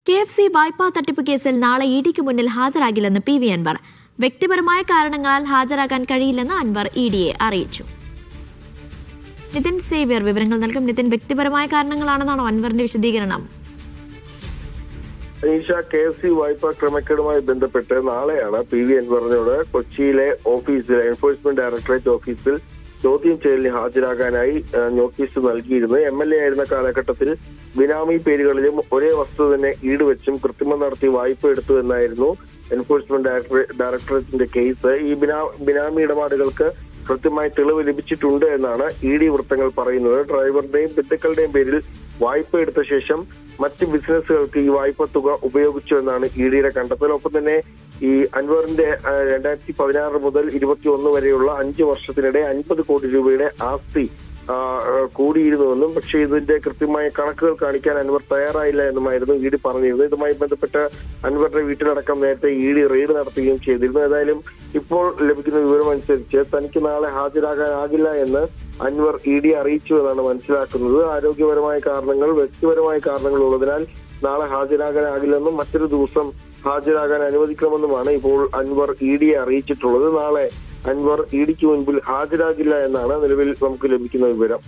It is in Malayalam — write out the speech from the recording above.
KFC വായ്പാ തട്ടിപ്പ് കേസിൽ നാളെ ഇഡിക്ക് മുന്നിൽ ഹാജരാകില്ലെന്ന് പി വി അൻവർ. വ്യക്തിപരമായ കാരണങ്ങളാൽ ഹാജരാകാൻ കഴിയില്ലെന്ന് അൻവർ ഇഡിയെ അറിയിച്ചു. നിതിൻ സേവ്യർ വിവരങ്ങൾ നൽകും. നിതിൻ, വ്യക്തിപരമായ കാരണങ്ങളാണെന്നാണോ അൻവറിന്റെ വിശദീകരണം? KFC വായ്പാ ക്രമക്കേടുമായി ബന്ധപ്പെട്ട് നാളെയാണ് പി വി അൻവറിനോട് കൊച്ചിയിലെ ഓഫീസിൽ എൻഫോഴ്സ്മെന്റ് ഡയറക്ടറേറ്റ് ഓഫീസിൽ ചോദ്യം ചെയ്യലിന് ഹാജരാകാനായി നോട്ടീസ് നൽകിയിരുന്നു. MLA ആയിരുന്ന കാലഘട്ടത്തിൽ ബിനാമി പേരുകളിലും ഒരേ വസ്തു തന്നെ ഈടുവെച്ചും കൃത്രിമം നടത്തി വായ്പ എടുത്തു എന്നായിരുന്നു എൻഫോഴ്സ്മെന്റ് ഡയറക്ടറേറ്റിന്റെ കേസ്. ഈ ബിനാമി ഇടപാടുകൾക്ക് കൃത്യമായി തെളിവ് ലഭിച്ചിട്ടുണ്ട് എന്നാണ് ED വൃത്തങ്ങൾ പറയുന്നത്. ഡ്രൈവറുടെയും ബന്ധുക്കളുടെയും പേരിൽ വായ്പ എടുത്ത ശേഷം മറ്റ് ബിസിനസ്സുകൾക്ക് ഈ വായ്പ തുക ഉപയോഗിച്ചു എന്നാണ് EDയുടെ കണ്ടെത്തൽ. ഒപ്പം തന്നെ ഈ അൻവറിന്റെ 2016 മുതൽ 2021 വരെയുള്ള 5 വർഷത്തിനിടെ 50 കോടി രൂപയുടെ ആസ്തി കൂടിയിരുന്നുവെന്നും പക്ഷേ ഇതിന്റെ കൃത്യമായ കണക്കുകൾ കാണിക്കാൻ അൻവർ തയ്യാറായില്ല എന്നുമായിരുന്നു ED പറഞ്ഞിരുന്നത്. ഇതുമായി ബന്ധപ്പെട്ട് അൻവറിന്റെ വീട്ടിലടക്കം നേരത്തെ ED റെയ്ഡ് നടത്തുകയും ചെയ്തിരുന്നു. ഏതായാലും ഇപ്പോൾ ലഭിക്കുന്ന വിവരമനുസരിച്ച് തനിക്ക് നാളെ ഹാജരാകാനാകില്ല എന്ന് അൻവർ ED അറിയിച്ചു എന്നാണ് മനസ്സിലാക്കുന്നത്. ആരോഗ്യപരമായ കാരണങ്ങൾ, വ്യക്തിപരമായ കാരണങ്ങൾ ഉള്ളതിനാൽ നാളെ ഹാജരാകാനാകില്ലെന്നും മറ്റൊരു ദിവസം ഹാജരാകാൻ അനുവദിക്കണമെന്നുമാണ് ഇപ്പോൾ അൻവർ EDയെ അറിയിച്ചിട്ടുള്ളത്. നാളെ അൻവർ EDക്ക് മുൻപിൽ ഹാജരാകില്ല എന്നാണ് നിലവിൽ നമുക്ക് ലഭിക്കുന്ന വിവരം.